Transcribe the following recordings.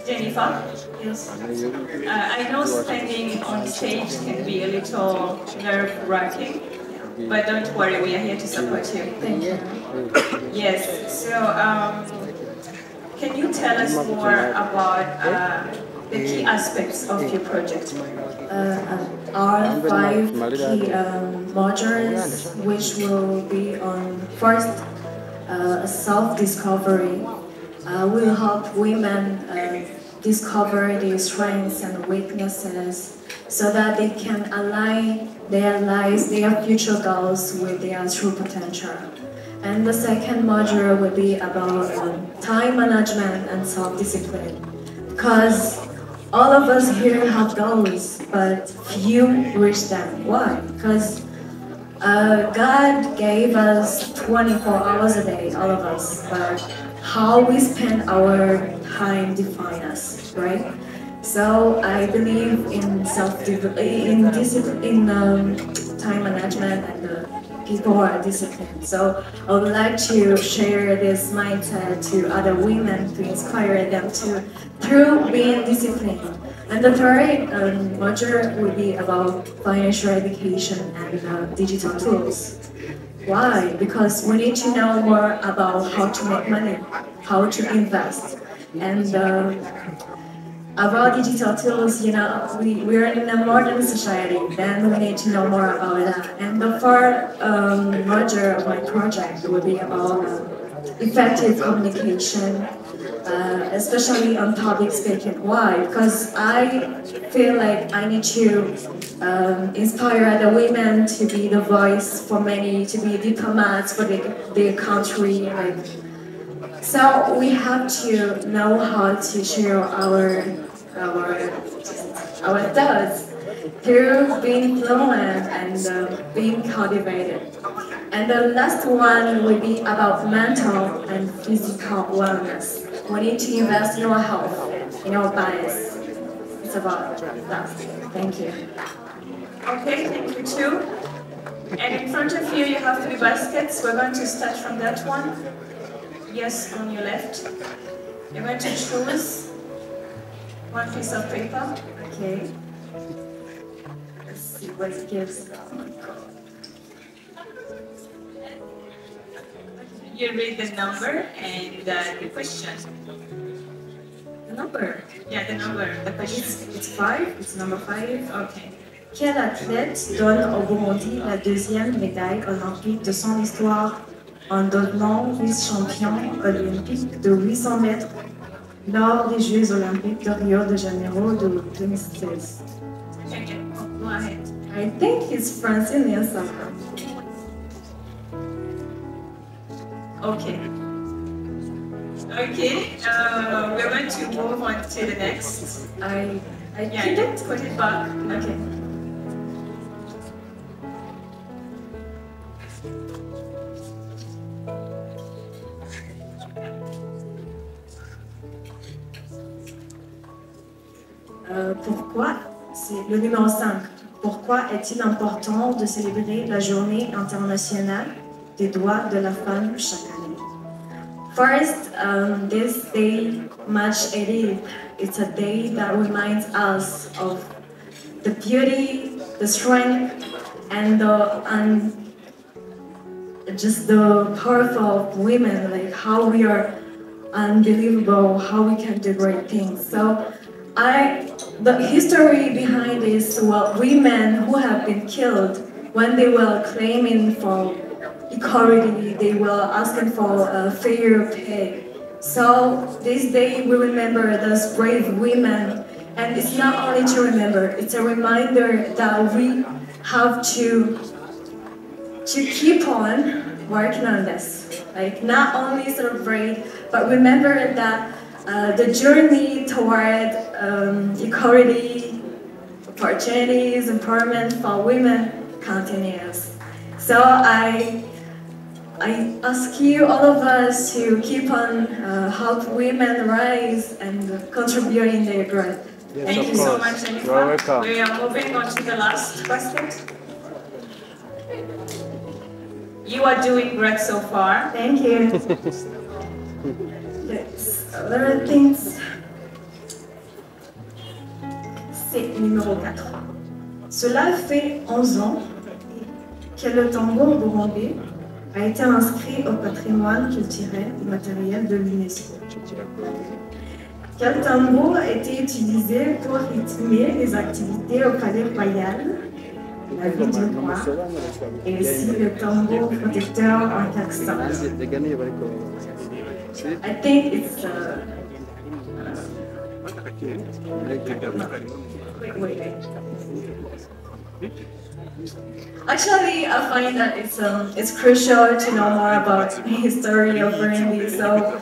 Jennifer? Yes. I know standing on stage can be a little nerve-wracking, but don't worry, we are here to support you. Thank you. Yes, so can you tell us more about the key aspects of your project? Are five key modules which will be on first self-discovery will help women discover their strengths and weaknesses so that they can align their lives, their future goals with their true potential. And the second module will be about time management and self-discipline, because all of us here have goals, but few reach them. Why? Because God gave us 24 hours a day, all of us, but how we spend our time defines us, right? So I believe in time management and people who are disciplined. So I would like to share this mindset to other women to inspire them through being disciplined. And the third module will be about financial education and digital tools. Why? Because we need to know more about how to make money, how to invest, and about digital tools. You know, we're in a modern society, then we need to know more about that. And the fourth module of my project will be about effective communication, especially on public speaking. Why? Because I feel like I need to inspire other women to be the voice for many, to be diplomats for their country. Like, so we have to know how to share our thoughts through being fluent and being cultivated. And the last one will be about mental and physical wellness. We need to invest in our health, in our bodies. It's about that. Thank you. Okay, thank you too. And in front of you, you have three baskets. We're going to start from that one. Yes, on your left. You're going to choose one piece of paper. Okay. Let's see what it gives. Oh my God. You read the number and the question. The number? Yeah, the number, the question. It's 5. It's number 5. Okay. Quel athlète donne au Burundi la deuxième médaille olympique de son histoire en devenant vice-champion olympique de 800 mètres lors des Jeux olympiques de Rio de Janeiro de 2016? Okay, go ahead. I think it's Francine Saka. Okay. Okay, we're going to move on to the next. Yeah, you put it back. Okay. Pourquoi, c'est le numéro 5, pourquoi est-il important de célébrer la journée internationale des droits de la femme chaque année? First, this day, March 18th, it's a day that reminds us of the beauty, the strength, and just the powerful of women, like how we are unbelievable, how we can do great things. So the history behind this, well, women who have been killed when they were claiming for equality, they were asking for fair pay. So this day we remember those brave women, and it's not only to remember, it's a reminder that we have to keep on working on this. Like, not only celebrate, but remember that the journey toward equality, opportunities, empowerment for women continues. So I ask you, all of us, to keep on help women rise and contribute in their growth. Yes, thank you so much, Jennifer. You're welcome. We are moving on to the last question. You are doing great so far. Thank you. Yes, other things. C'est numéro 4. Cela fait 11 ans que le tambour burundais a été inscrit au patrimoine culturel et matériel de l'UNESCO. Quel tambour a été utilisé pour rythmer les activités au palais royal, la ville du roi, et aussi le tambour protecteur en klaxon? I think it's wait. Actually, I find that it's crucial to know more about the history of Burundi. So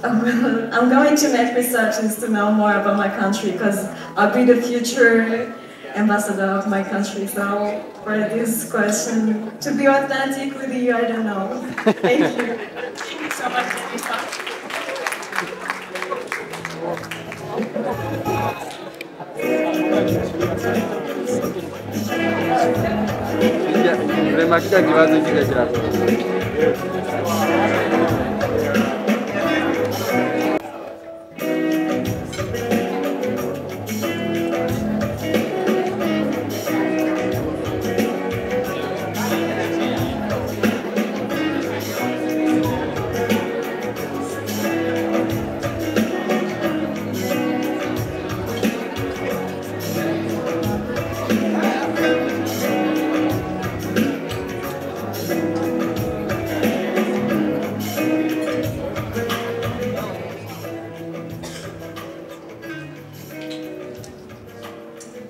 I'm going to make researches to know more about my country, because I'll be the future ambassador of my country. So for this question, to be authentic with you, I don't know. Thank you. Thank you so much, Jennifer. Kila kiwazo kile chako.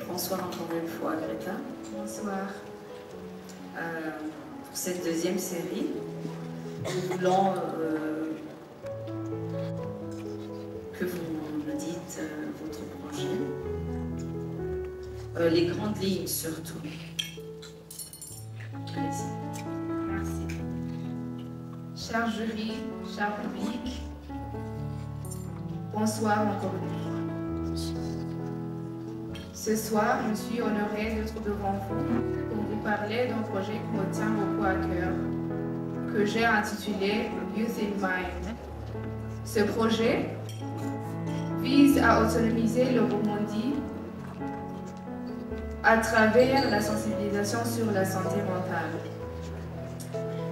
Bonsoir encore une fois, Greta. Bonsoir. Pour cette deuxième série, nous voulons que vous nous dites votre projet, les grandes lignes surtout. Allez-y. Merci. Cher jury, cher public, bonsoir encore une fois. Ce soir, je suis honorée d'être devant vous pour vous parler d'un projet qui me tient beaucoup à cœur, que j'ai intitulé Youth in Mind. Ce projet vise à autonomiser le Burundi à travers la sensibilisation sur la santé mentale.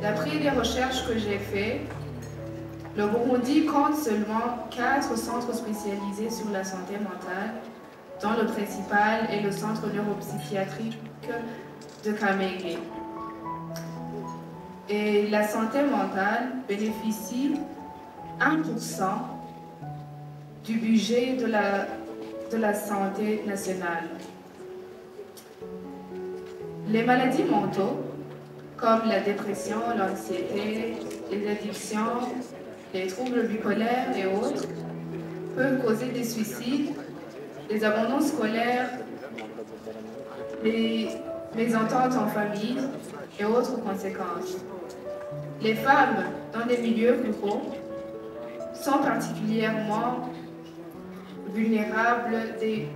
D'après les recherches que j'ai faites, le Burundi compte seulement 4 centres spécialisés sur la santé mentale, dont le principal est le centre neuropsychiatrique de Kamenge. Et la santé mentale bénéficie 1% du budget de la santé nationale. Les maladies mentales, comme la dépression, l'anxiété, les addictions, les troubles bipolaires et autres, peuvent causer des suicides, des abandons scolaires, des mésententes en famille et autres conséquences. Les femmes dans les milieux ruraux sont particulièrement vulnérables des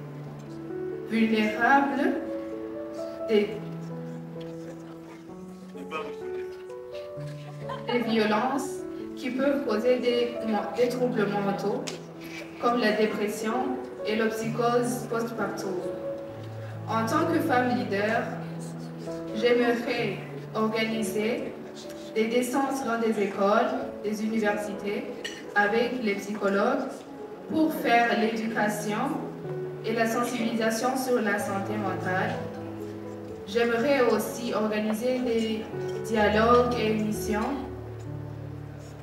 violences qui peuvent causer des troubles mentaux comme la dépression et la psychose postpartum. En tant que femme leader, j'aimerais organiser des descentes dans des écoles, des universités, avec les psychologues pour faire l'éducation et la sensibilisation sur la santé mentale. J'aimerais aussi organiser des dialogues et émissions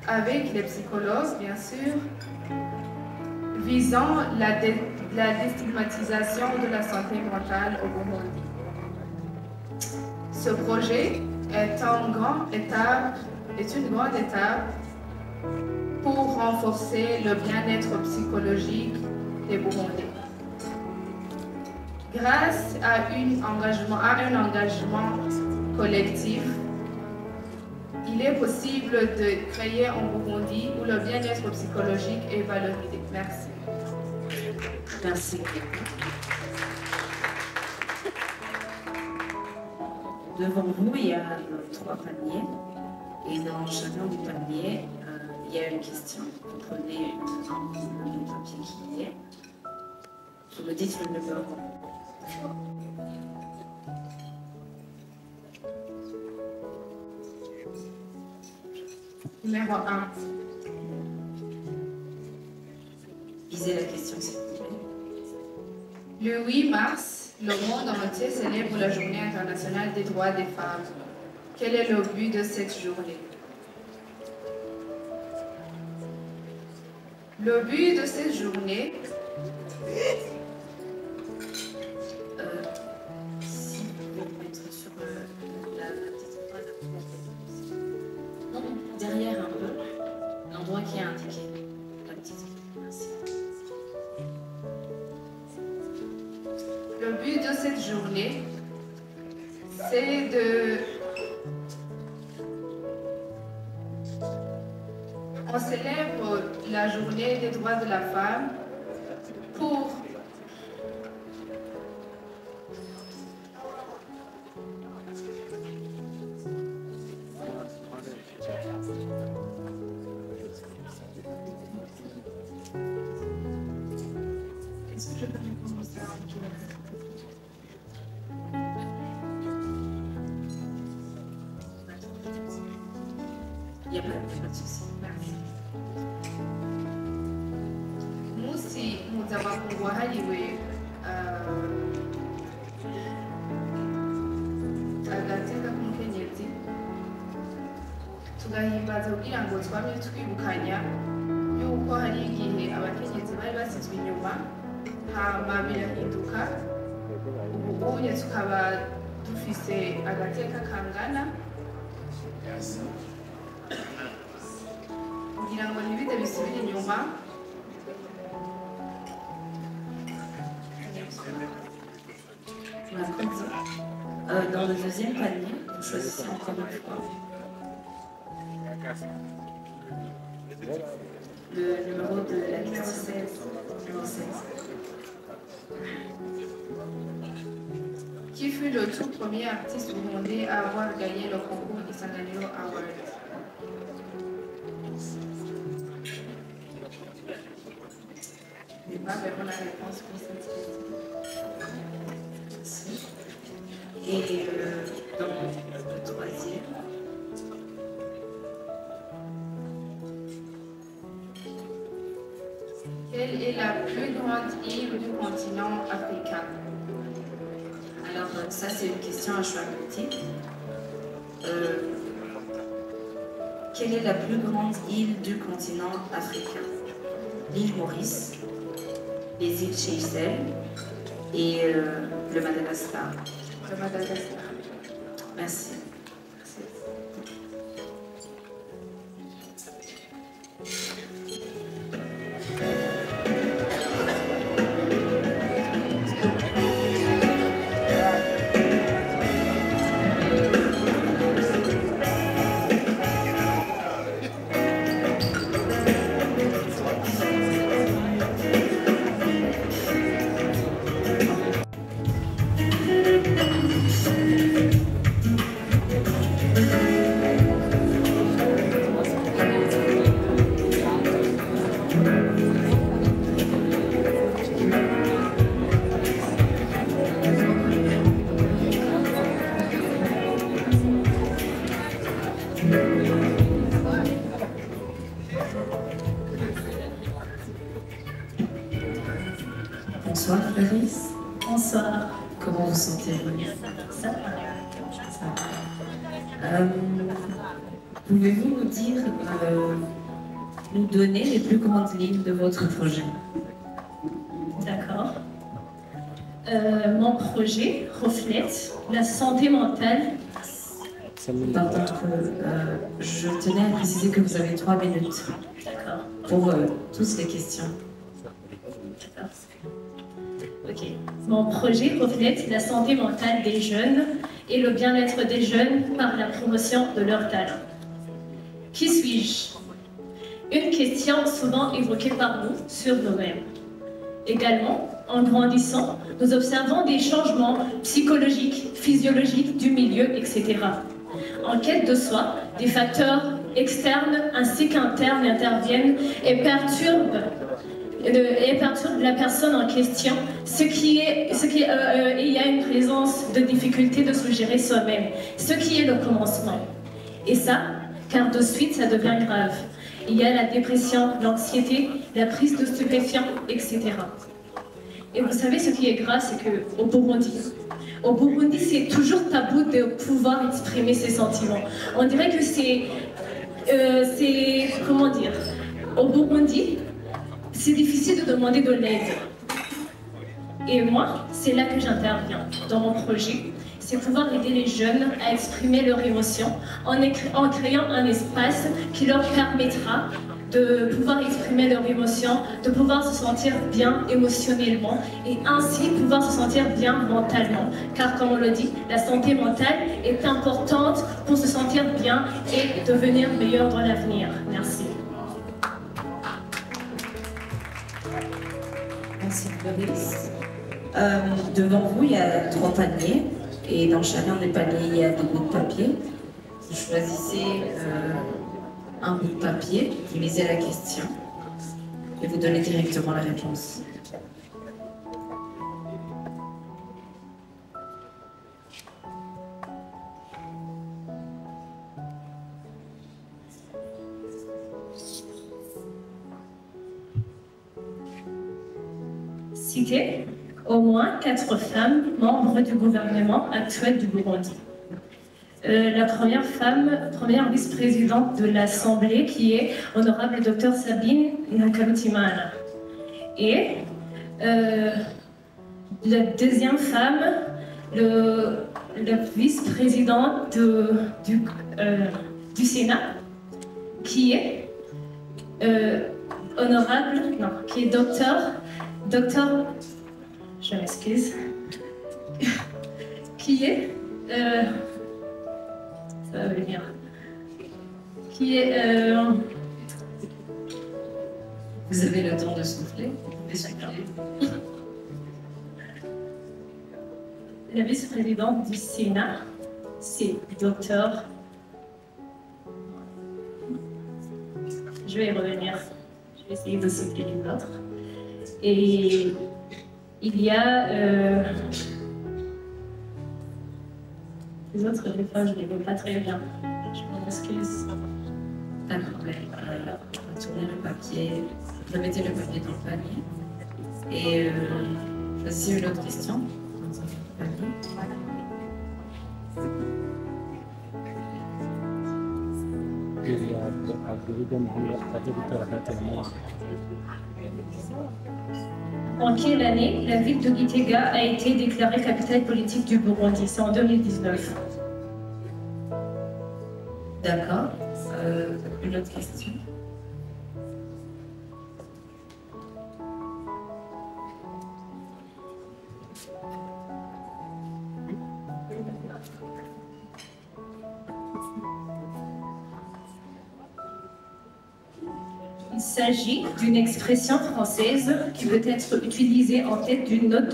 avec les psychologues, bien sûr, visant la déstigmatisation de la santé mentale au Burundi. Ce projet est une grande étape pour renforcer le bien-être psychologique des Burundais. Grâce à un engagement collectif, il est possible de créer un Burundi où le bien-être psychologique est valorisé. Merci. Merci. Devant vous, il y a 3 paniers. Et dans chacun des paniers, il y a une question. Vous prenez un papier qui y est. Vous me dites le numéro. Numéro 1. Lisez la question, s'il vous plaît. Le 8 mars, le monde entier célèbre la Journée internationale des droits des femmes. Quel est le but de cette journée? Le but de cette journée, si vous pouvez mettre sur la petite phrase. Non, derrière un peu, l'endroit qui est indiqué. La petite. Merci. le but de cette journée, c'est de... On célèbre la journée des droits de la femme pour Est-ce que je peux répondre ça? Il n'y a pas de souci. Merci. Musi mpuzamakungu wahariwe agateka k'umukenyezi tugahimbaza kugira ngo twame twibukanya yuko hari igihe abakenyezi bari basizwe inyuma hama birahinduka ubu unye tukaba dufise agateka kangana kugira ngo ntibite bisubire inyuma. Dans le deuxième panier, vous choisissez encore une fois le numéro de la question. Numéro 16. Qui fut le tout premier artiste burundais à avoir gagné le concours Isanganiro Award? Je n'ai pas vraiment la réponse pour cette question. Et dans le troisième, quelle est la plus grande île du continent africain? alors ça c'est une question à choix multiple. Quelle est la plus grande île du continent africain? L'île Maurice, les îles Seychelles et le Madagascar. Le Madagascar. Merci. Bonsoir Clarisse. Bonsoir. Comment vous sentez-vous? Ça va. Pouvez-vous nous dire, nous donner les plus grandes lignes de votre projet? D'accord. Mon projet reflète la santé mentale. Pardon, je tenais à préciser que vous avez 3 minutes D'accord. pour toutes les questions. D'accord. Ok. Mon projet reflète la santé mentale des jeunes et le bien-être des jeunes par la promotion de leurs talents. Qui suis-je? Une question souvent évoquée par nous sur nous-mêmes. Également, en grandissant, nous observons des changements psychologiques, physiologiques du milieu, etc. En quête de soi, des facteurs externes ainsi qu'internes interviennent et perturbent la personne en question, il y a une présence de difficulté de se gérer soi-même, ce qui est le commencement. Et ça, car de suite, ça devient grave. Il y a la dépression, l'anxiété, la prise de stupéfiants, etc. Et vous savez, ce qui est grave, c'est qu'au Burundi, c'est toujours tabou de pouvoir exprimer ses sentiments. On dirait que comment dire, au Burundi, c'est difficile de demander de l'aide. Et moi, c'est là que j'interviens dans mon projet. C'est pouvoir aider les jeunes à exprimer leurs émotions en créant un espace qui leur permettra de pouvoir exprimer leurs émotions, de pouvoir se sentir bien émotionnellement et ainsi pouvoir se sentir bien mentalement. Car comme on le dit, la santé mentale est importante pour se sentir bien et devenir meilleur dans l'avenir. Merci. Merci Clarisse. Devant vous, il y a 3 paniers et dans chacun des paniers, il y a des bouts de papier. Vous choisissez un bout de papier, vous lisez la question et vous donnez directement la réponse. Citer au moins 4 femmes membres du gouvernement actuel du Burundi. La première vice-présidente de l'Assemblée qui est honorable Dr Sabine Ntakarutimana. Et la deuxième femme, la vice-présidente du Sénat, qui est qui est docteur, je m'excuse, qui est ça va venir. Qui est Vous avez le temps de souffler. La vice-présidente du Sénat, c'est docteur. Je vais y revenir. Je vais essayer de citer les autres. Et il y a les autres, des fois, je ne les vois pas très bien. Je m'en excuse. Pas de problème. Tournez le papier, remettez le papier dans le panier. Et voici une autre question. En quelle année la ville de Gitega a été déclarée capitale politique du Burundi? C'est en 2019. D'accord. Une autre question. Il s'agit d'une expression française qui peut être utilisée en tête d'une note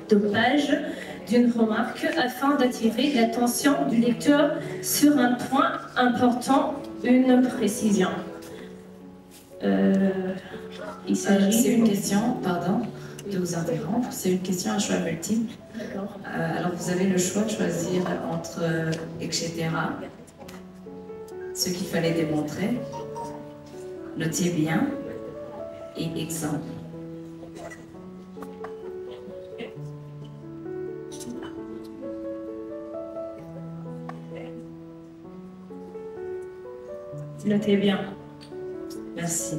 de page, d'une remarque, afin d'attirer l'attention du lecteur sur un point important, une précision. Il s'agit C'est une question, pardon de vous interrompre, c'est une question à choix multiple. Alors vous avez le choix de choisir entre etc. Ce qu'il fallait démontrer. Notez bien et exemple. Notez bien. Merci.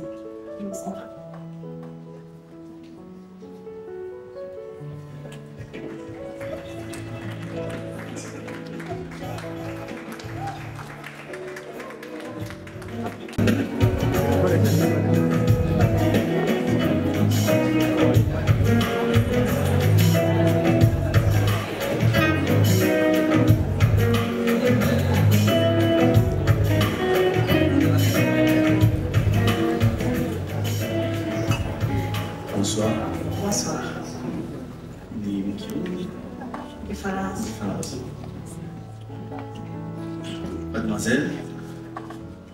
Mademoiselle,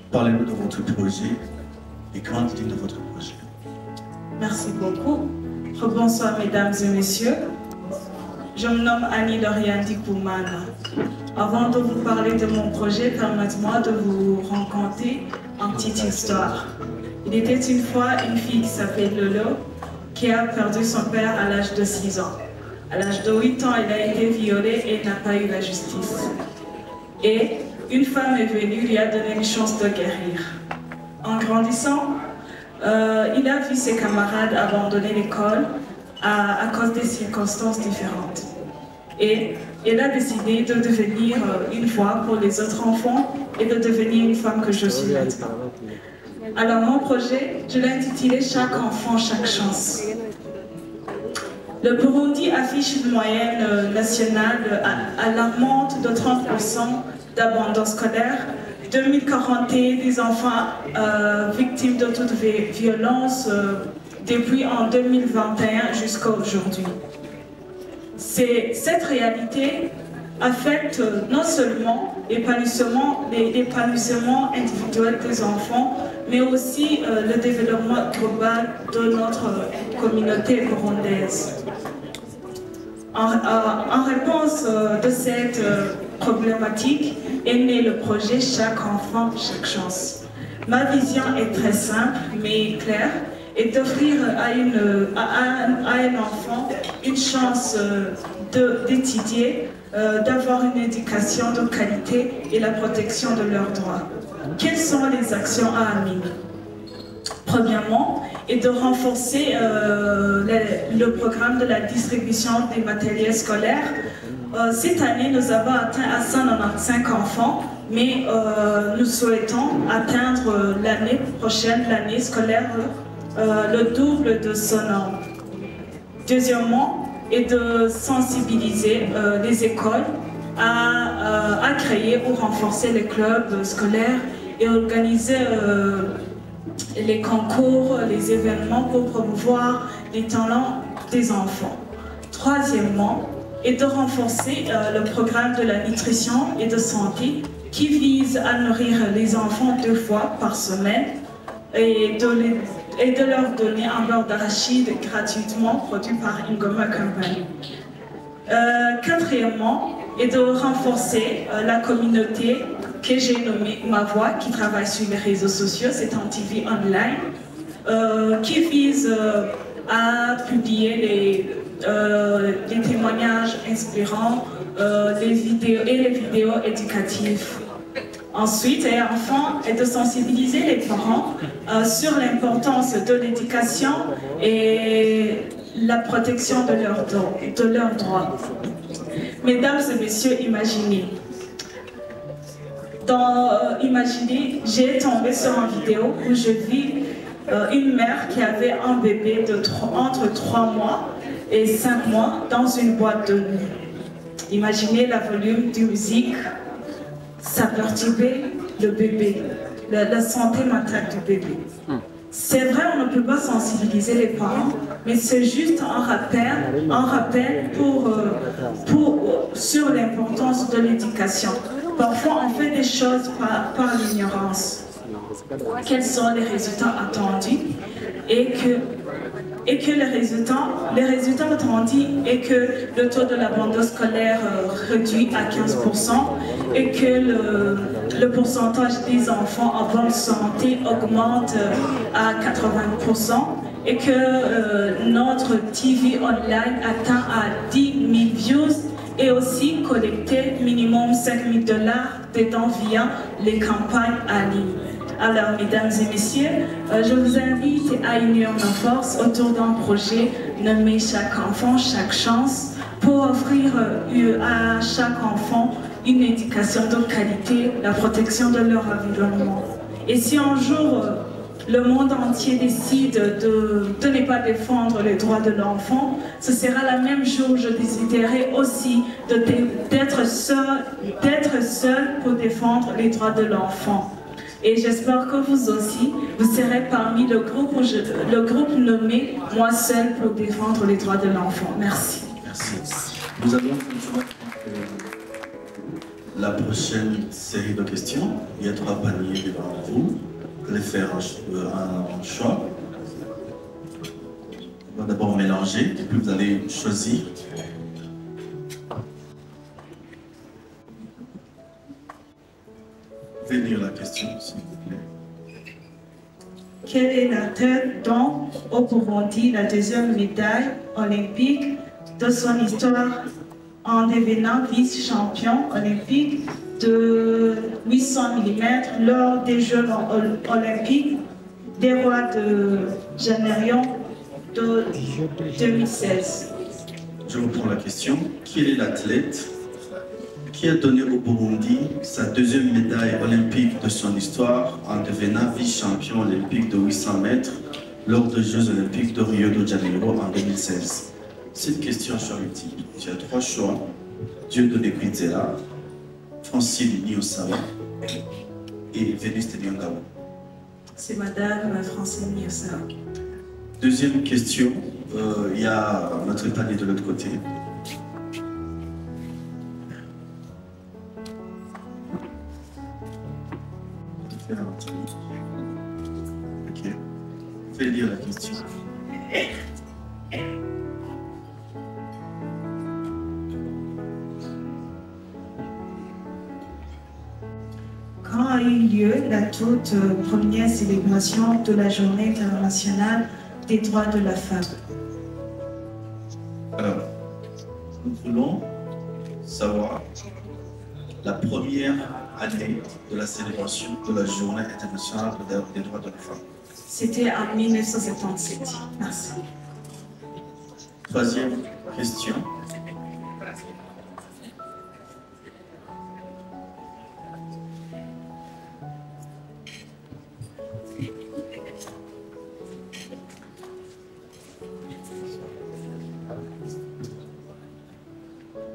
parlez-nous de votre projet et qu'en dit-il de votre projet? Merci beaucoup. Bonsoir mesdames et messieurs. Je me nomme Annie Lauriane Dikoumana. Avant de vous parler de mon projet, permettez-moi de vous raconter une petite histoire. Il était une fois une fille qui s'appelait Lolo qui a perdu son père à l'âge de 6 ans. À l'âge de 8 ans, elle a été violée et n'a pas eu la justice. Et une femme est venue lui a donné une chance de guérir. En grandissant, il a vu ses camarades abandonner l'école à cause des circonstances différentes. Et elle a décidé de devenir une voix pour les autres enfants et de devenir une femme que je suis maintenant. Alors mon projet, je l'ai intitulé « Chaque enfant, chaque chance ». Le Burundi affiche une moyenne nationale alarmante de 30% d'abandon scolaire, 2041 des enfants victimes de toute violence depuis en 2021 jusqu'à aujourd'hui. Cette réalité affecte non seulement l'épanouissement individuel des enfants, mais aussi le développement global de notre communauté burundaise. En réponse de cette problématique est né le projet « Chaque enfant, chaque chance ». Ma vision est très simple mais claire, et d'offrir à un enfant une chance d'étudier, d'avoir une éducation de qualité et la protection de leurs droits. Quelles sont les actions à mener? Premièrement, est de renforcer le programme de la distribution des matériels scolaires. Cette année, nous avons atteint à 195 enfants, mais nous souhaitons atteindre l'année prochaine, l'année scolaire, le double de ce nombre. Deuxièmement, est de sensibiliser les écoles à créer ou renforcer les clubs scolaires et organiser les concours, les événements pour promouvoir les talents des enfants. Troisièmement, est de renforcer le programme de la nutrition et de santé qui vise à nourrir les enfants 2 fois par semaine et de leur donner un beurre d'arachide gratuitement produit par Ingoma Company. Quatrièmement, est de renforcer la communauté que j'ai nommée Ma Voix, qui travaille sur les réseaux sociaux, c'est un TV online, qui vise à publier les témoignages inspirants, les vidéos éducatives. Ensuite, et enfin, est de sensibiliser les parents sur l'importance de l'éducation et la protection de leurs droits. Mesdames et messieurs, imaginez. Imaginez, j'ai tombé sur une vidéo où je vis une mère qui avait un bébé entre 3 mois et 5 mois dans une boîte de nuit. Imaginez le volume de musique. Ça perturbait le bébé, la santé mentale du bébé. C'est vrai, on ne peut pas sensibiliser les parents, mais c'est juste un rappel sur l'importance de l'éducation. Parfois, on fait des choses par l'ignorance. Quels sont les résultats attendus et que les résultats attendus est que le taux de l'abandon scolaire réduit à 15% et que le pourcentage des enfants en bonne santé augmente à 80% et que notre TV online atteint à 10 000 views et aussi collecter minimum 5 000 $ des dons via les campagnes en ligne. Alors, mesdames et messieurs, je vous invite à unir nos forces autour d'un projet nommé « Chaque enfant, chaque chance » pour offrir à chaque enfant une éducation de qualité, la protection de leur environnement. Et si un jour, le monde entier décide de ne pas défendre les droits de l'enfant, ce sera la même jour, je déciderai aussi d'être seul pour défendre les droits de l'enfant. Et j'espère que vous aussi, vous serez parmi le groupe nommé « Moi seul pour défendre les droits de l'enfant ». Merci. Merci. Nous allons la prochaine série de questions. Il y a 3 paniers devant vous. Vous allez faire un choix. On va d'abord mélanger, et puis vous allez choisir. Vous pouvez lire la question, s'il vous plaît. Quelle est la tête dont au Burundi la deuxième médaille olympique de son histoire en devenant vice-champion olympique de 800 mm lors des Jeux olympiques des rois de Janeiro de 2016. Je reprends la question. Quel est l'athlète qui a donné au Burundi sa deuxième médaille olympique de son histoire en devenant vice-champion olympique de 800 mètres lors des Jeux olympiques de Rio de Janeiro en 2016? Cette question est multiple. Tu as 3 choix. Dieudonné Kwizera, Francine Niyonsaba et Vénus Tenyongawa. C'est Madame Francine Niyonsaba. Deuxième question, il y a notre panier de l'autre côté. Ok. Fais lire la question. Quand a eu lieu la toute première célébration de la Journée internationale des droits de la femme? Alors, nous voulons savoir la première année de la célébration de la Journée internationale des droits de la femme. C'était en 1977. Merci. Troisième question.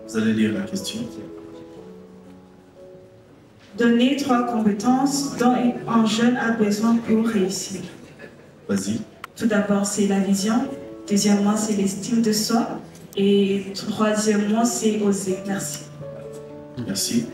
Vous allez lire la question. Donner 3 compétences dont un jeune a besoin pour réussir. Vas-y. Tout d'abord, c'est la vision. Deuxièmement, c'est l'estime de soi. Et troisièmement, c'est oser. Merci. Merci.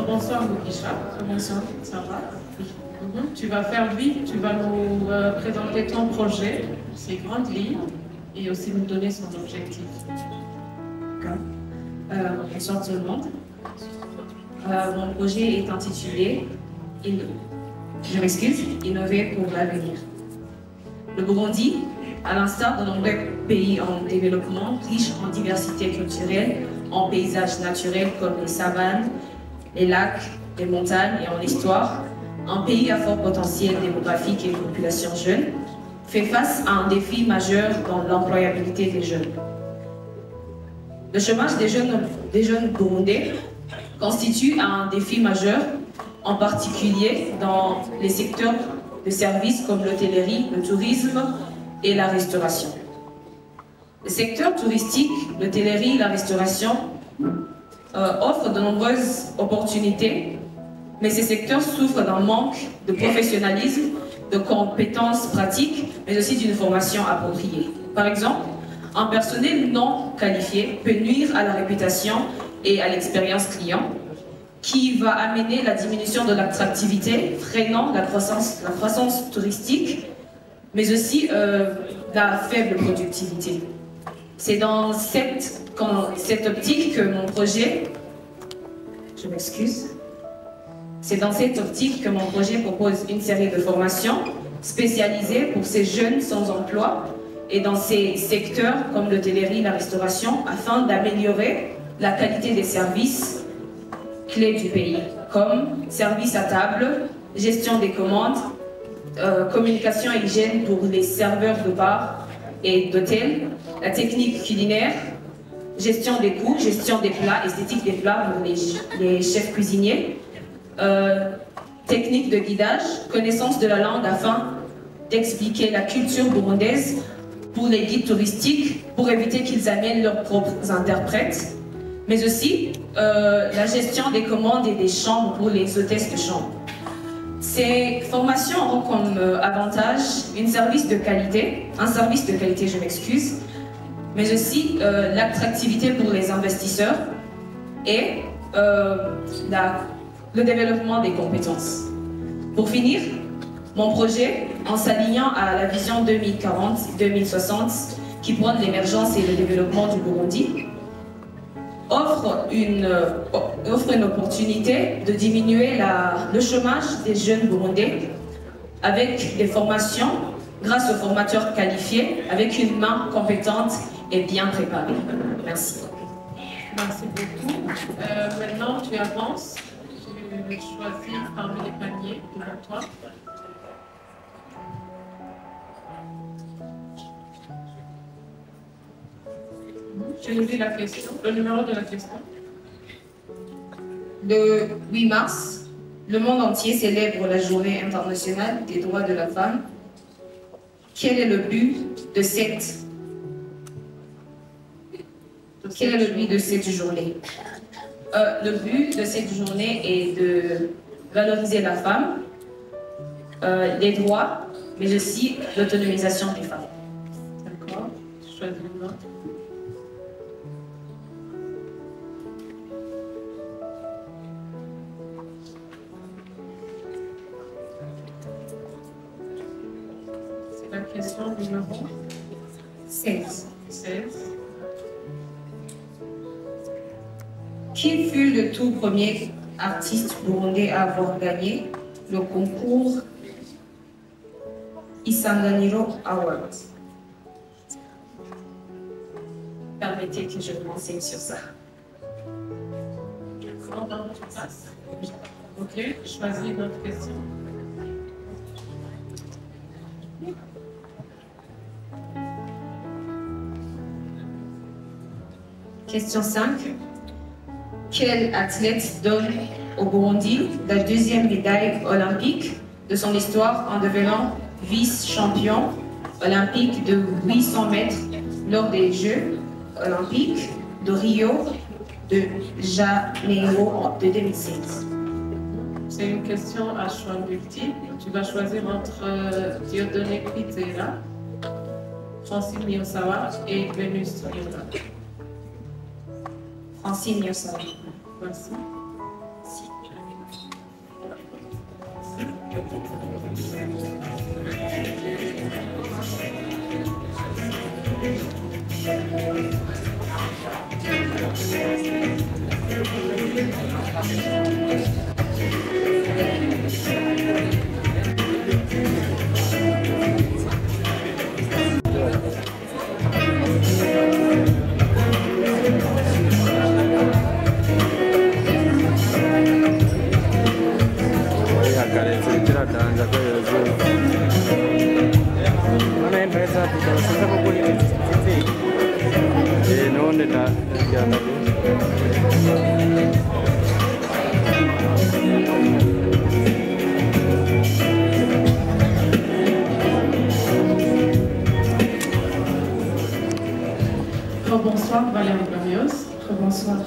Bonsoir Boukisha. Bonsoir, ça va? Oui. Tu vas faire vite, tu vas nous présenter ton projet, ses grandes lignes et aussi nous donner son objectif. Bonsoir tout le monde. Mon projet est intitulé je m'excuse, Innover pour l'avenir. Le Burundi, à l'instar de nombreux pays en développement, riche en diversité culturelle, en paysages naturels comme les savanes, les lacs, les montagnes et en histoire, un pays à fort potentiel démographique et une population jeune, fait face à un défi majeur dans l'employabilité des jeunes. Le chômage des jeunes burundais constitue un défi majeur, en particulier dans les secteurs de services comme l'hôtellerie, le tourisme et la restauration. Le secteur touristique, l'hôtellerie et la restauration offrent de nombreuses opportunités, mais ces secteurs souffrent d'un manque de professionnalisme, de compétences pratiques, mais aussi d'une formation appropriée. Par exemple, un personnel non qualifié peut nuire à la réputation et à l'expérience client, qui va amener la diminution de l'attractivité, freinant la croissance touristique, mais aussi la faible productivité. C'est dans cette optique que mon projet, je m'excuse, c'est dans cette optique que mon projet propose une série de formations spécialisées pour ces jeunes sans emploi et dans ces secteurs comme l'hôtellerie, la restauration, afin d'améliorer la qualité des services clés du pays, comme service à table, gestion des commandes, communication et hygiène pour les serveurs de bar et d'hôtel, la technique culinaire, gestion des coûts, gestion des plats, esthétique des plats pour les chefs cuisiniers, technique de guidage, connaissance de la langue afin d'expliquer la culture burundaise pour les guides touristiques, pour éviter qu'ils amènent leurs propres interprètes, mais aussi la gestion des commandes et des chambres pour les hôtesses de chambre. Ces formations auront comme avantage un service de qualité, je m'excuse, mais aussi l'attractivité pour les investisseurs et le développement des compétences. Pour finir, mon projet, en s'alignant à la vision 2040-2060 qui prône l'émergence et le développement du Burundi, offre une opportunité de diminuer le chômage des jeunes burundais avec des formations grâce aux formateurs qualifiés, avec une main compétente et bien préparée. Merci. Merci beaucoup. Maintenant, tu avances. Tu choisis parmi les paniers devant toi. Tu nous dis la question, le numéro de la question. Le 8 mars, le monde entier célèbre la Journée internationale des droits de la femme. Quel est le but de cette journée? Le but de cette journée est de valoriser la femme, les droits, mais aussi l'autonomisation des femmes. D'accord, je choisis une note. C'est la question numéro 16. 16. Qui fut le tout premier artiste burundais à avoir gagné le concours Isanganiro Award? Permettez que je me renseigne sur ça. D'accord, tu passes. Ok, choisis une autre question. Question 5. Quel athlète donne au Burundi la deuxième médaille olympique de son histoire en devenant vice-champion olympique de 800 mètres lors des Jeux olympiques de Rio de Janeiro de 2016? C'est une question à choix multiple. Tu vas choisir entre Dieudonné Kwizera, Francine Niyonsawa et Vénus Nyola. Francine Niyonsawa. Merci. Bonsoir Valérie Glorios. Bonsoir.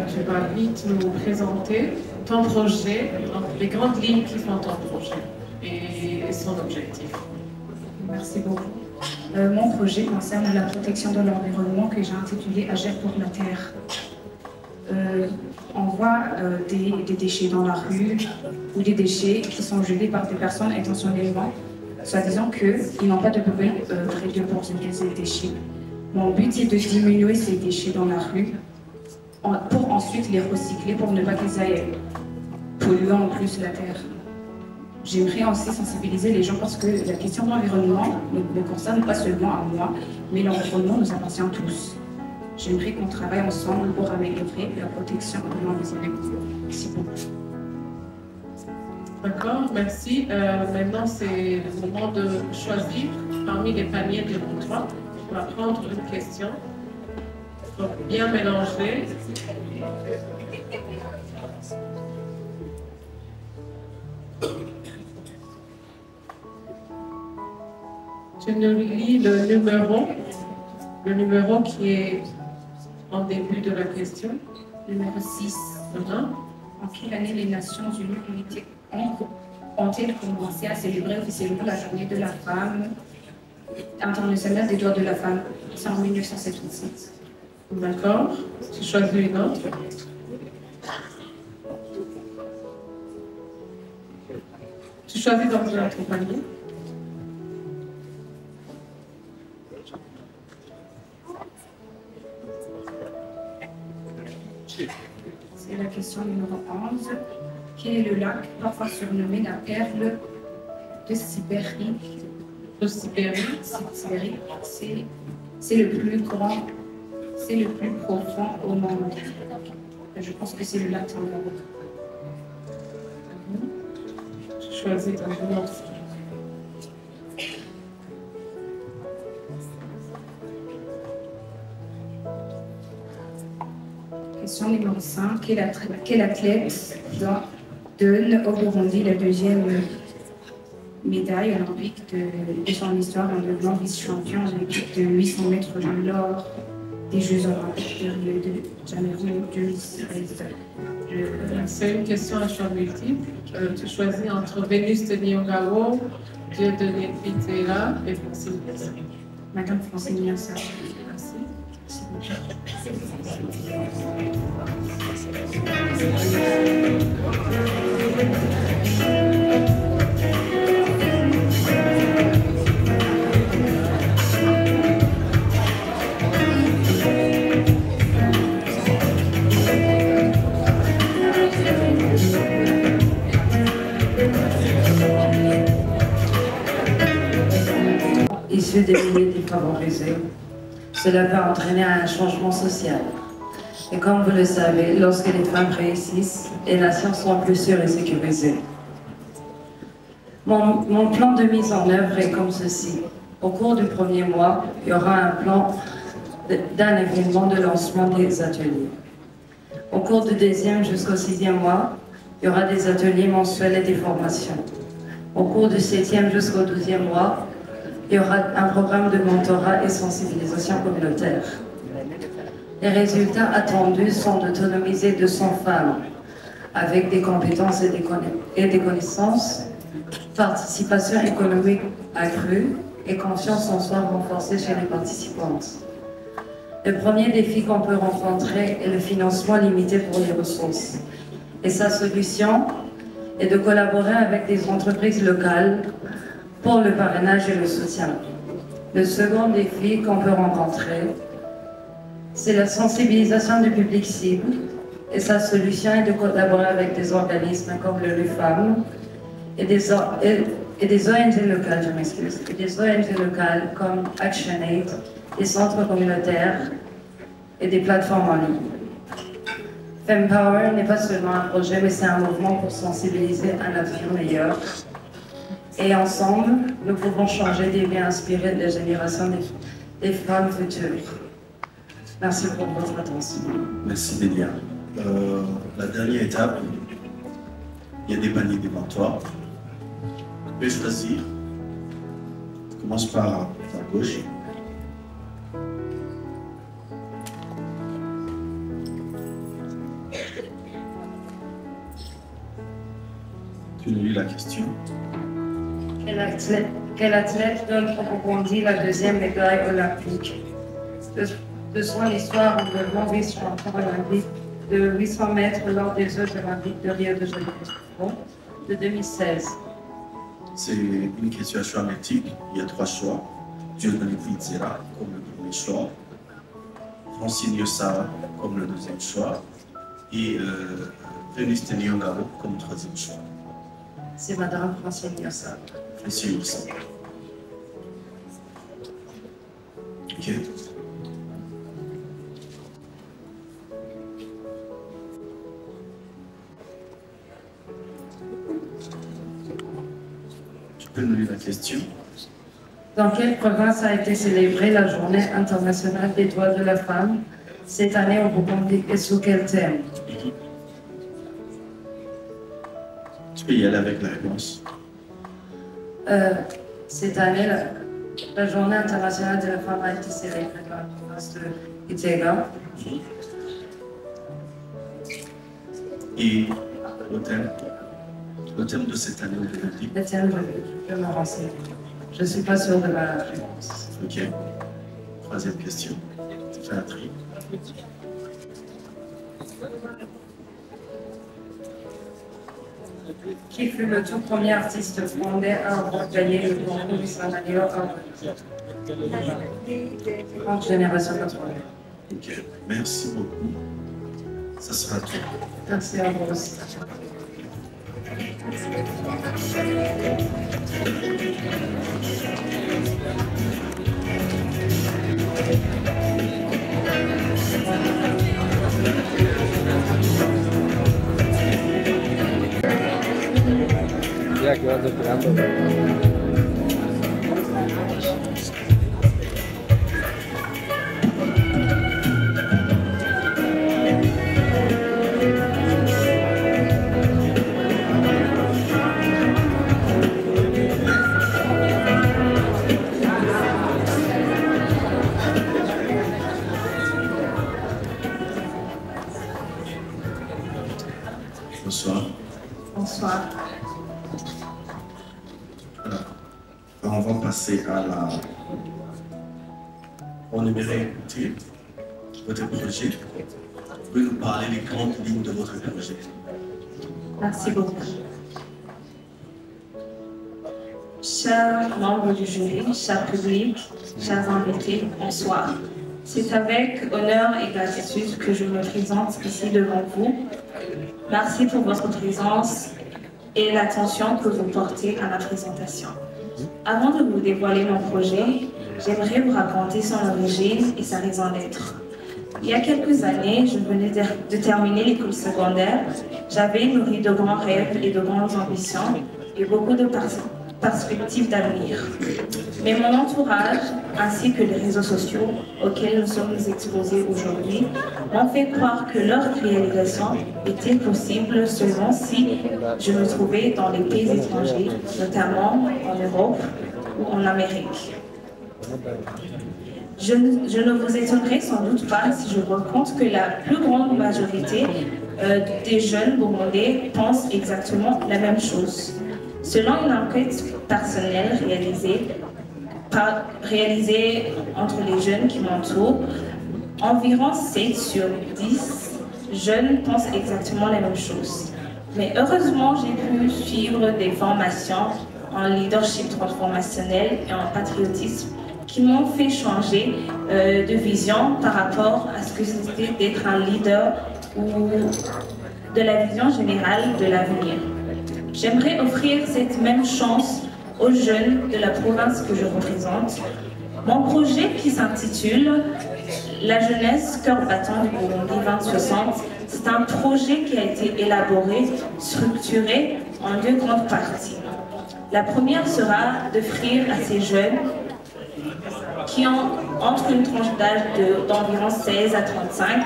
Tu vas vite nous présenter ton projet, les grandes lignes qui font ton projet et son objectif. Merci beaucoup. Mon projet concerne la protection de l'environnement que j'ai intitulé Agir pour la Terre. On voit des déchets dans la rue ou des déchets qui sont jetés par des personnes intentionnellement, soi-disant qu'ils n'ont pas de poubelle prévue pour jeter ces déchets. Mon but est de diminuer ces déchets dans la rue pour ensuite les recycler pour ne pas qu'ils aillent polluer en plus la terre. J'aimerais aussi sensibiliser les gens parce que la question de l'environnement ne concerne pas seulement à moi, mais l'environnement nous appartient tous. J'aimerais qu'on travaille ensemble pour améliorer la protection de l'environnement. Merci beaucoup. D'accord, merci. Maintenant, c'est le moment de choisir parmi les paniers devant toi. Tu vas prendre une question. Donc, bien mélanger. Tu nous lis le numéro qui est en début de la question. Numéro 6. En quelle année les Nations Unies ont-elles commencé à célébrer officiellement la journée de la femme internationale des droits de la femme? C'est en 1976. D'accord. Tu choisis une autre. Tu choisis dans un autre panier. C'est la question numéro 11. Quel est le lac, parfois surnommé la perle de Sibérie? De Sibérie. C'est le plus grand, c'est le plus profond au monde. Je pense que c'est le lac Tanganyika. Je choisis dans une autre. Question numéro 5. Quel athlète donne au Burundi la deuxième médaille olympique de son histoire en devenant vice-champion olympique de 800 mètres lors des Jeux olympiques de Rio de Janeiro 2016? C'est une question à choix multiple. Tu choisis entre Vénus de Nyongabo, Dieudonné Pitera et Francine Niassa. Madame Francine Niassa. Merci. Issus des milieux défavorisés, cela peut entraîner un changement social. Et comme vous le savez, lorsque les femmes réussissent, les nations sont plus sûres et sécurisées. Mon plan de mise en œuvre est comme ceci. Au cours du premier mois, il y aura un plan d'un événement de lancement des ateliers. Au cours du deuxième jusqu'au 6e mois, il y aura des ateliers mensuels et des formations. Au cours du 7e jusqu'au 12e mois, il y aura un programme de mentorat et sensibilisation communautaire. Les résultats attendus sont d'autonomiser 200 femmes avec des compétences et des connaissances, participation économique accrue et confiance en soi renforcée chez les participantes. Le premier défi qu'on peut rencontrer est le financement limité pour les ressources. Et sa solution est de collaborer avec des entreprises locales pour le parrainage et le soutien. Le second défi qu'on peut rencontrer, c'est la sensibilisation du public cible. Et sa solution est de collaborer avec des organismes comme le LUFAM et des ONG locales, je m'excuse, et des ONG locales comme ActionAid, des centres communautaires et des plateformes en ligne. Fempower n'est pas seulement un projet, mais c'est un mouvement pour sensibiliser un avenir meilleur. Et ensemble, nous pouvons changer des vies inspirées de la génération des femmes futures. Merci pour votre attention. Merci Delia. La dernière étape, il y a des paniers devant toi. Tu peux choisir. Commence par ta gauche. Tu nous lis la question. Quel athlète donne au Burundi la deuxième médaille olympique de son histoire en devenant vice-champion olympique de 800 mètres lors des Jeux olympiques de Rio de Janeiro de 2016? C'est une question à choix multiple. Il y a 3 choix. Dieudonné Pitera comme le premier choix, Francine Niassa comme le deuxième choix et Vénus de Nyongabo comme le troisième choix. C'est Madame Francine Niassa. Francine Niassa. Ok. Tu peux nous lire la question? Dans quelle province a été célébrée la Journée internationale des droits de la femme cette année au Burundi et sous quel thème? Tu peux y aller avec la réponse. Cette année, la Journée internationale de la femme a été célébrée dans la province de Gitega. Et le thème de cette année au Burundi? Le thème, je vais me renseigner. Je ne suis pas sûre de la réponse. Ok. Troisième question. Fais un tri. Qui fut le tout premier artiste rwandais à avoir gagné le concours du Sananio en génération de Rwanda? Ok. Merci beaucoup. Ça sera tout. Merci à vous aussi. Ya que vas esperando. Bonsoir. Bonsoir. On va passer à la... On aimerait écouter votre projet. Vous pouvez nous parler des grandes lignes de votre projet. Merci beaucoup. Chers membres du jury, chers publics, chers invités, bonsoir. C'est avec honneur et gratitude que je me présente ici devant vous. Merci pour votre présence et l'attention que vous portez à ma présentation. Avant de vous dévoiler mon projet, j'aimerais vous raconter son origine et sa raison d'être. Il y a quelques années, je venais de terminer l'école secondaire. J'avais nourri de grands rêves et de grandes ambitions et beaucoup de perspectives d'avenir. Mais mon entourage, ainsi que les réseaux sociaux auxquels nous sommes exposés aujourd'hui, m'ont fait croire que leur réalisation était possible seulement si je me trouvais dans les pays étrangers, notamment en Europe ou en Amérique. Je ne vous étonnerai sans doute pas si je vous raconte que la plus grande majorité des jeunes burundais pensent exactement la même chose. Selon une enquête personnelle réalisée entre les jeunes qui m'entourent, environ 7 sur 10 jeunes pensent exactement la même chose. Mais heureusement, j'ai pu suivre des formations en leadership transformationnel et en patriotisme qui m'ont fait changer de vision par rapport à ce que c'était d'être un leader ou de la vision générale de l'avenir. J'aimerais offrir cette même chance aux jeunes de la province que je représente. Mon projet qui s'intitule « La jeunesse cœur battant du Burundi 2060 », c'est un projet qui a été élaboré, structuré en 2 grandes parties. La première sera d'offrir à ces jeunes qui ont entre une tranche d'âge d'environ 16 à 35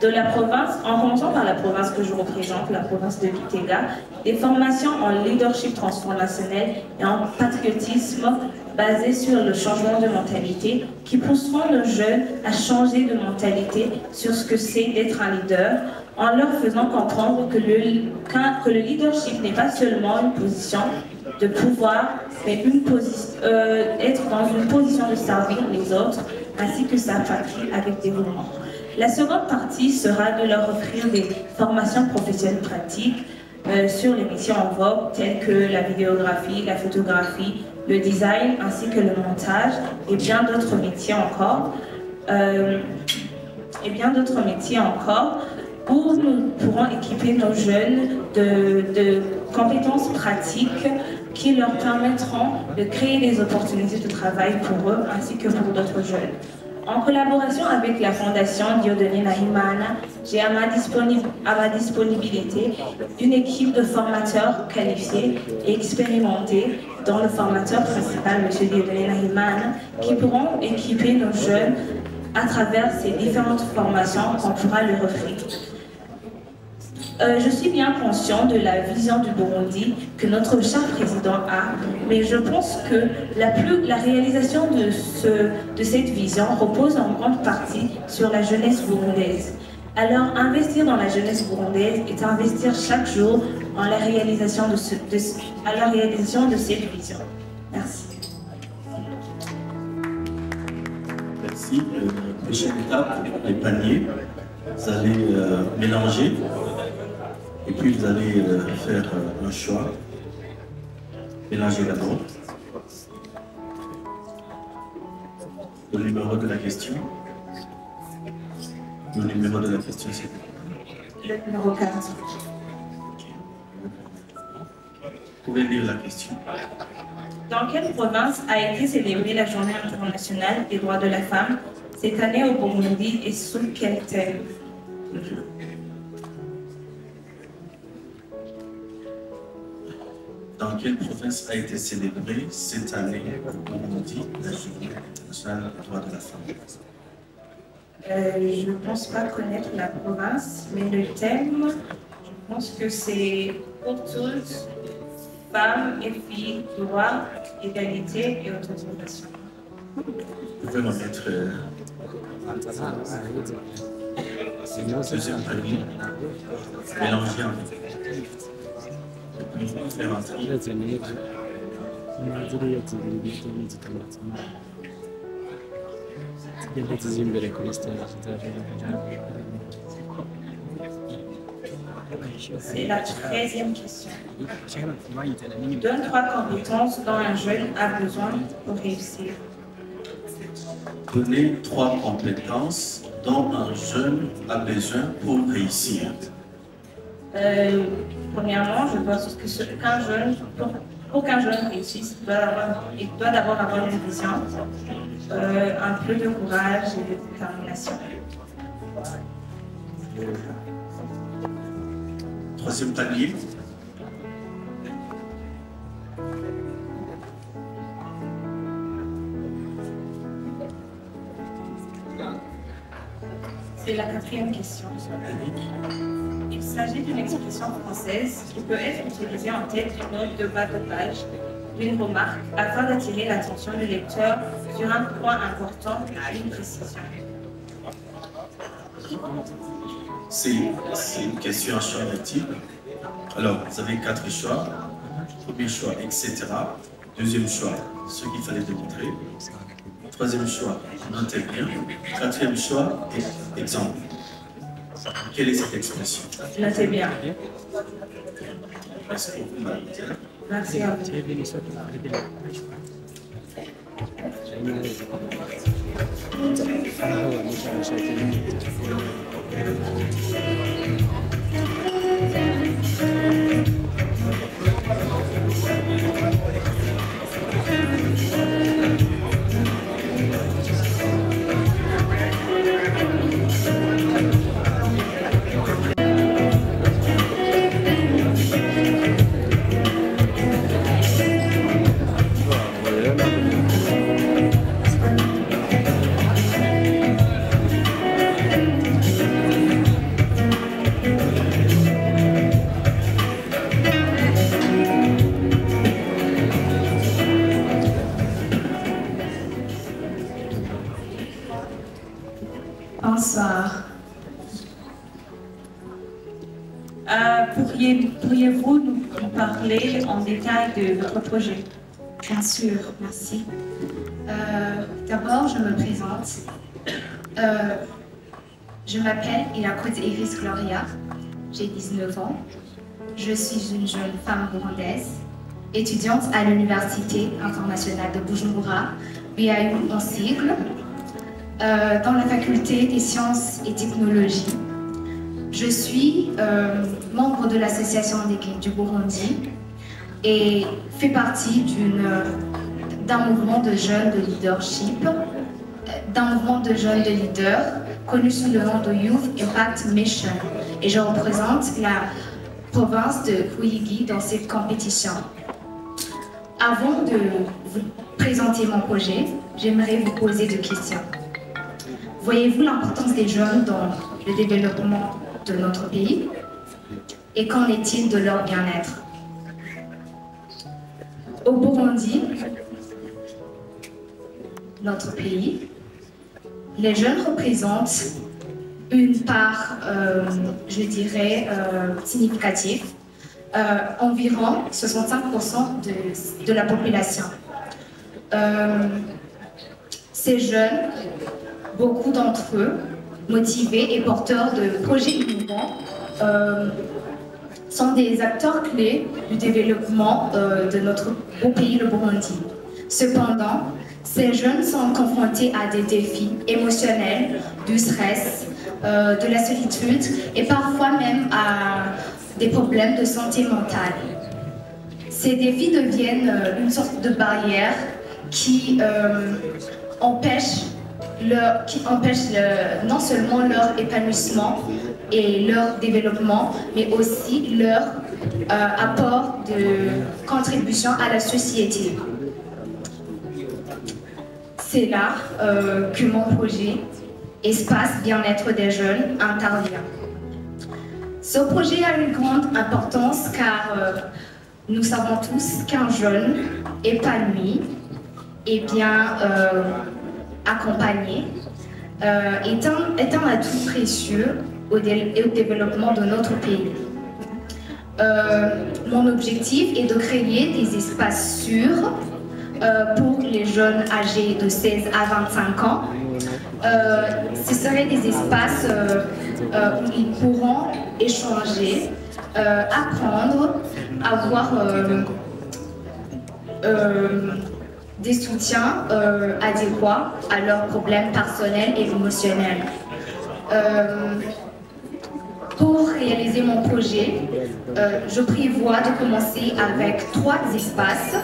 de la province, en commençant par la province que je représente, la province de Gitega, des formations en leadership transformationnel et en patriotisme basées sur le changement de mentalité qui pousseront nos jeunes à changer de mentalité sur ce que c'est d'être un leader en leur faisant comprendre que le leadership n'est pas seulement une position de pouvoir, mais être dans une position de servir les autres ainsi que sa patrie avec dévouement. La seconde partie sera de leur offrir des formations professionnelles pratiques sur les métiers en vogue tels que la vidéographie, la photographie, le design ainsi que le montage et bien d'autres métiers encore. Où nous pourrons équiper nos jeunes de compétences pratiques qui leur permettront de créer des opportunités de travail pour eux ainsi que pour d'autres jeunes. En collaboration avec la Fondation Dieudonné Nahimana, j'ai à ma disponibilité une équipe de formateurs qualifiés et expérimentés, dont le formateur principal, M. Dieudonné Nahimana, qui pourront équiper nos jeunes à travers ces différentes formations qu'on pourra leur offrir. Je suis bien conscient de la vision du Burundi que notre cher président a, mais je pense que la réalisation de cette vision repose en grande partie sur la jeunesse burundaise. Alors, investir dans la jeunesse burundaise est investir chaque jour en la réalisation de cette vision. Merci. Merci. Prochaine étape, les paniers. Vous allez mélanger. Et puis vous allez faire un choix. Mélangez d'abord. Le numéro de la question. Le numéro de la question, c'est le numéro 4. Vous pouvez lire la question. Dans quelle province a été célébrée la Journée internationale des droits de la femme cette année au Burundi et sous quel thème? Dans quelle province a été célébrée cette année au Burundi la Journée internationale des droits de la femme? Je ne pense pas connaître la province, mais le thème, je pense que c'est pour toutes, femmes et filles, droit, égalité et autorisation. Vous pouvez remettre deuxième panier, mélanger en fait. Faire un tri. C'est la 13e question. Donne 3 compétences dont un jeune a besoin pour réussir. Donnez 3 compétences dont un jeune a besoin pour réussir. Premièrement, je pense que pour qu'un jeune réussisse, il doit d'abord avoir une vision, un peu de courage et de détermination. Troisième panier. C'est la 4e question. Il s'agit d'une expression française qui peut être utilisée en tête d'une note de bas de page, d'une remarque, afin d'attirer l'attention du lecteur sur un point important à une précision. C'est une question à choix multiple. Alors, vous avez 4 choix. Premier choix, etc. Deuxième choix, ce qu'il fallait démontrer. Troisième choix, notez bien. Quatrième choix, exemple. Quelle est cette expression? Notez bien. Merci beaucoup, madame. Merci à vous. Bonsoir. Pourriez-vous nous parler en détail de votre projet? Bien sûr, merci. D'abord, je me présente. Je m'appelle Ilakote Iris Gloria, j'ai 19 ans. Je suis une jeune femme burundaise, étudiante à l'Université internationale de Bujumbura, BAU en sigle, dans la faculté des sciences et technologies. Je suis membre de l'association des gays du Burundi et fais partie d'un mouvement de jeunes de leadership d'un mouvement de jeunes de leaders connu sous le nom de Youth Impact Mission et je représente la province de Kouiligi dans cette compétition. Avant de vous présenter mon projet, j'aimerais vous poser 2 questions. Voyez-vous l'importance des jeunes dans le développement de notre pays? Et qu'en est-il de leur bien-être? Au Burundi, notre pays, les jeunes représentent une part, je dirais, significative, environ 65% de la population. Ces jeunes, beaucoup d'entre eux, motivés et porteurs de projets innovants, sont des acteurs clés du développement de notre beau pays, le Burundi. Cependant, ces jeunes sont confrontés à des défis émotionnels, du stress, de la solitude et parfois même à des problèmes de santé mentale. Ces défis deviennent une sorte de barrière qui empêche non seulement leur épanouissement et leur développement, mais aussi leur apport de contribution à la société. C'est là que mon projet Espace Bien-être des jeunes intervient. Ce projet a une grande importance car nous savons tous qu'un jeune épanoui et bien accompagné est un atout précieux au développement de notre pays. Mon objectif est de créer des espaces sûrs pour les jeunes âgés de 16 à 25 ans. Ce seraient des espaces où ils pourront échanger, apprendre, avoir des soutiens adéquats à leurs problèmes personnels et émotionnels. Pour réaliser mon projet, je prévois de commencer avec 3 espaces.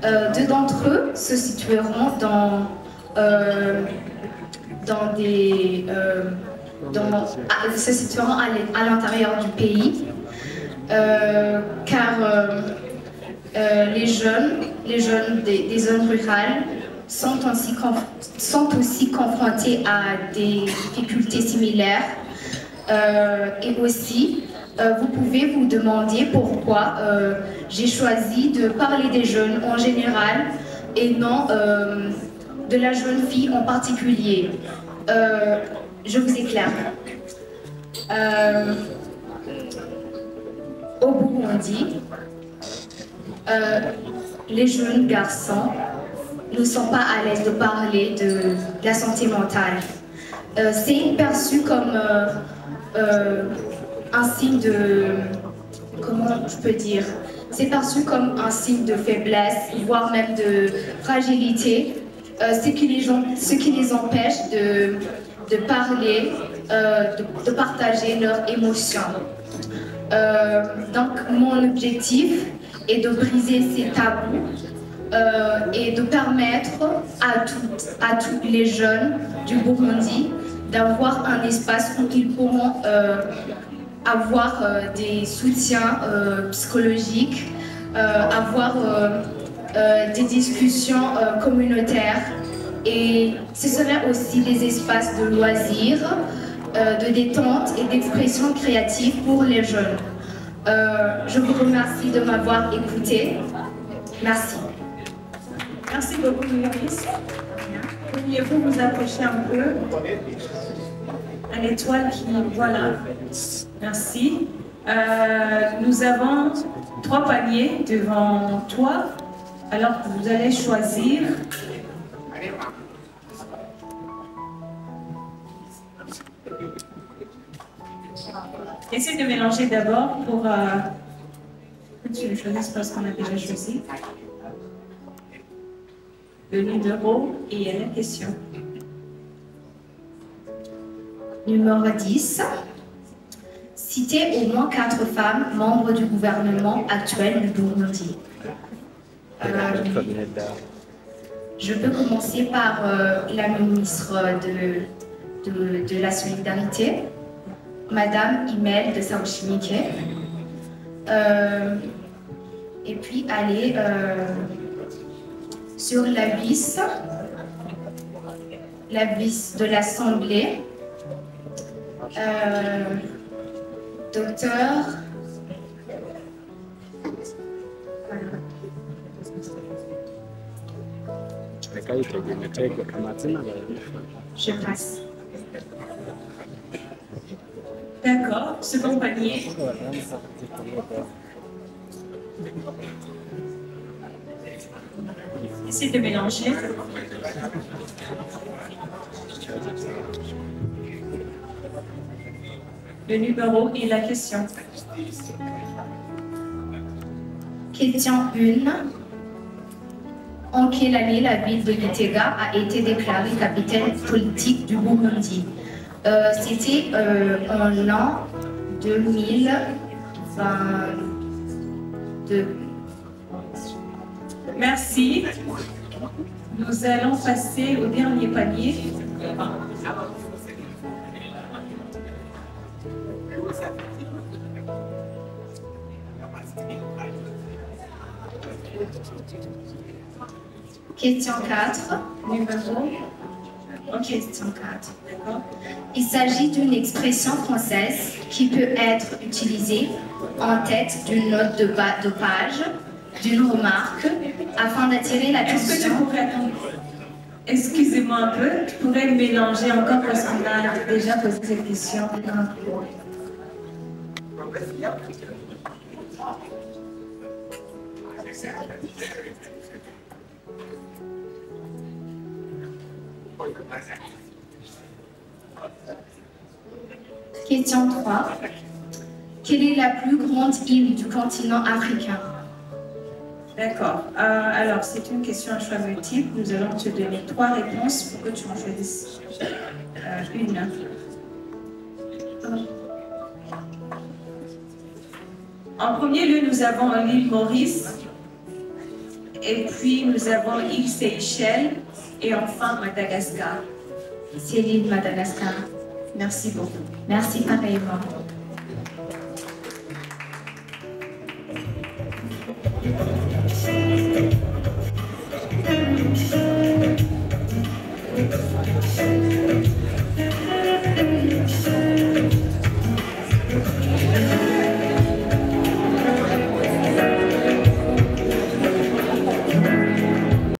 2 d'entre eux se situeront à l'intérieur du pays, car les jeunes des zones rurales sont aussi confrontés à des difficultés similaires. Et aussi, vous pouvez vous demander pourquoi j'ai choisi de parler des jeunes en général et non de la jeune fille en particulier. Je vous éclaire. Au Burundi, les jeunes garçons ne sont pas à l'aise de parler de la santé mentale. C'est perçu comme un signe de... Comment je peux dire? C'est perçu comme un signe de faiblesse, voire même de fragilité, ce qui les empêche de parler, de partager leurs émotions. Donc mon objectif est de briser ces tabous et de permettre à tous les jeunes du Burundi d'avoir un espace où ils pourront avoir des soutiens psychologiques, avoir des discussions communautaires et ce serait aussi des espaces de loisirs, de détente et d'expression créative pour les jeunes. Je vous remercie de m'avoir écouté. Merci. Merci beaucoup, Maurice. Pourriez-vous vous approcher un peu? Un étoile qui... Voilà. Merci. Nous avons 3 paniers devant toi. Alors, vous allez choisir. Essayez de mélanger d'abord pour que tu le choisisses parce qu'on a déjà choisi. Le numéro et la question. Numéro 10. Citez au moins 4 femmes membres du gouvernement actuel du Burundi. Je peux commencer par la ministre de la Solidarité, Madame Imel de Saouchimike. Et puis aller sur la vice de l'Assemblée, docteur je passe. D'accord, second panier. Essayez de mélanger. Le numéro et la question. Question 1. En quelle année la ville de Gitega a été déclarée capitale politique du Burundi? C'était en l'an 2022. Merci. Nous allons passer au dernier panier. Question 4. Numéro. Question 4. Il s'agit d'une expression française qui peut être utilisée en tête d'une note de page, d'une remarque, afin d'attirer l'attention. Est-ce que tu pourrais attendre? Excusez-moi un peu, tu pourrais mélanger encore parce qu'on a déjà posé cette question. Question 3. Quelle est la plus grande île du continent africain? D'accord. Alors, c'est une question à choix multiple. Nous allons te donner 3 réponses pour que tu en choisisses une. En premier lieu, nous avons l'île Maurice. Et puis, nous avons l'île Seychelles. Et enfin, Madagascar. C'est l'île Madagascar. Merci beaucoup. Merci pareillement.